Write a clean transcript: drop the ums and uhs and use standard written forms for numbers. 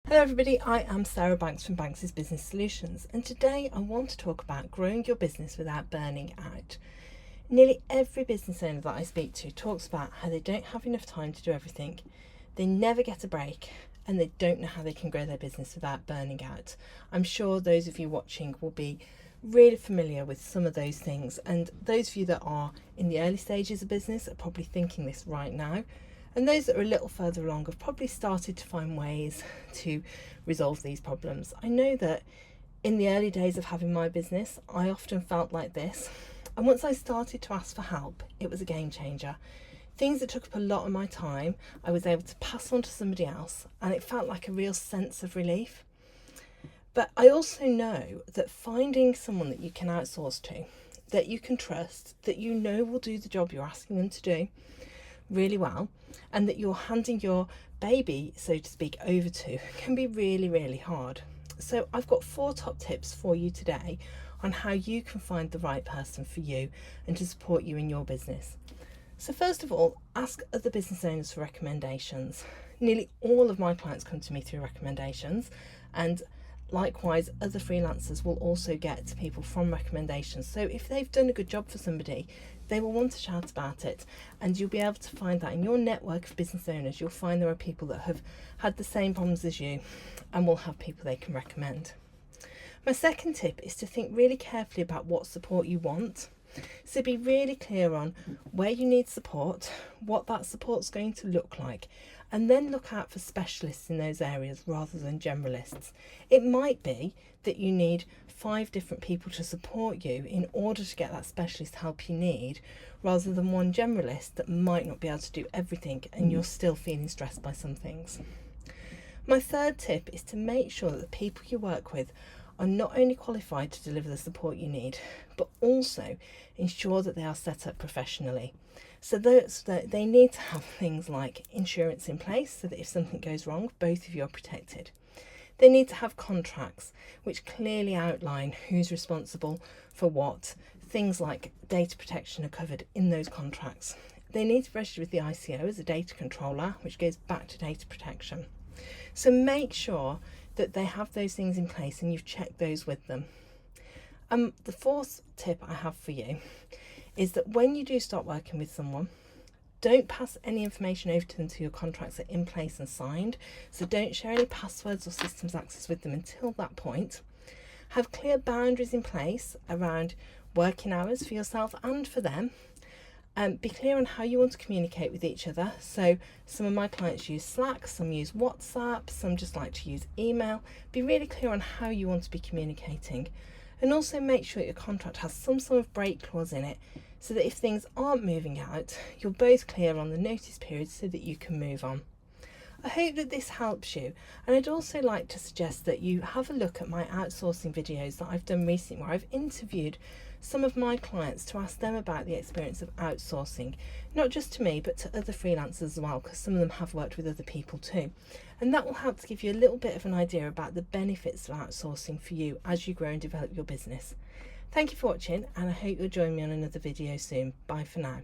Hello everybody, I am Sarah Banks from Banks' Business Solutions, and today I want to talk about growing your business without burning out. Nearly every business owner that I speak to talks about how they don't have enough time to do everything, they never get a break, and they don't know how they can grow their business without burning out. I'm sure those of you watching will be really familiar with some of those things, and those of you that are in the early stages of business are probably thinking this right now. And those that are a little further along have probably started to find ways to resolve these problems. I know that in the early days of having my business, I often felt like this. And once I started to ask for help, it was a game changer. Things that took up a lot of my time, I was able to pass on to somebody else, and it felt like a real sense of relief. But I also know that finding someone that you can outsource to, that you can trust, that you know will do the job you're asking them to do really well, and that you're handing your baby, so to speak, over to, can be really, really hard. So I've got 4 top tips for you today on how you can find the right person for you and to support you in your business. So first of all, ask other business owners for recommendations. Nearly all of my clients come to me through recommendations, and likewise other freelancers will also get people from recommendations. So if they've done a good job for somebody, they will want to shout about it, and you'll be able to find that in your network of business owners. You'll find there are people that have had the same problems as you and will have people they can recommend. My second tip is to think really carefully about what support you want. So be really clear on where you need support, what that support's going to look like, and then look out for specialists in those areas rather than generalists. It might be that you need 5 different people to support you in order to get that specialist help you need, rather than one generalist that might not be able to do everything and you're still feeling stressed by some things. My third tip is to make sure that the people you work with are not only qualified to deliver the support you need, but also ensure that they are set up professionally. So that they need to have things like insurance in place so that if something goes wrong, both of you are protected. They need to have contracts which clearly outline who's responsible for what. Things like data protection are covered in those contracts. They need to register with the ICO as a data controller, which goes back to data protection. So make sure that they have those things in place and you've checked those with them. The fourth tip I have for you is that when you do start working with someone, don't pass any information over to them until your contracts are in place and signed. So don't share any passwords or systems access with them until that point. Have clear boundaries in place around working hours for yourself and for them. Be clear on how you want to communicate with each other. So some of my clients use Slack, some use WhatsApp, some just like to use email. Be really clear on how you want to be communicating, and also make sure your contract has some sort of break clause in it so that if things aren't moving out, you're both clear on the notice period so that you can move on. I hope that this helps you, and I'd also like to suggest that you have a look at my outsourcing videos that I've done recently, where I've interviewed some of my clients to ask them about the experience of outsourcing, not just to me but to other freelancers as well, because some of them have worked with other people too, and that will help to give you a little bit of an idea about the benefits of outsourcing for you as you grow and develop your business. Thank you for watching, and I hope you'll join me on another video soon. Bye for now.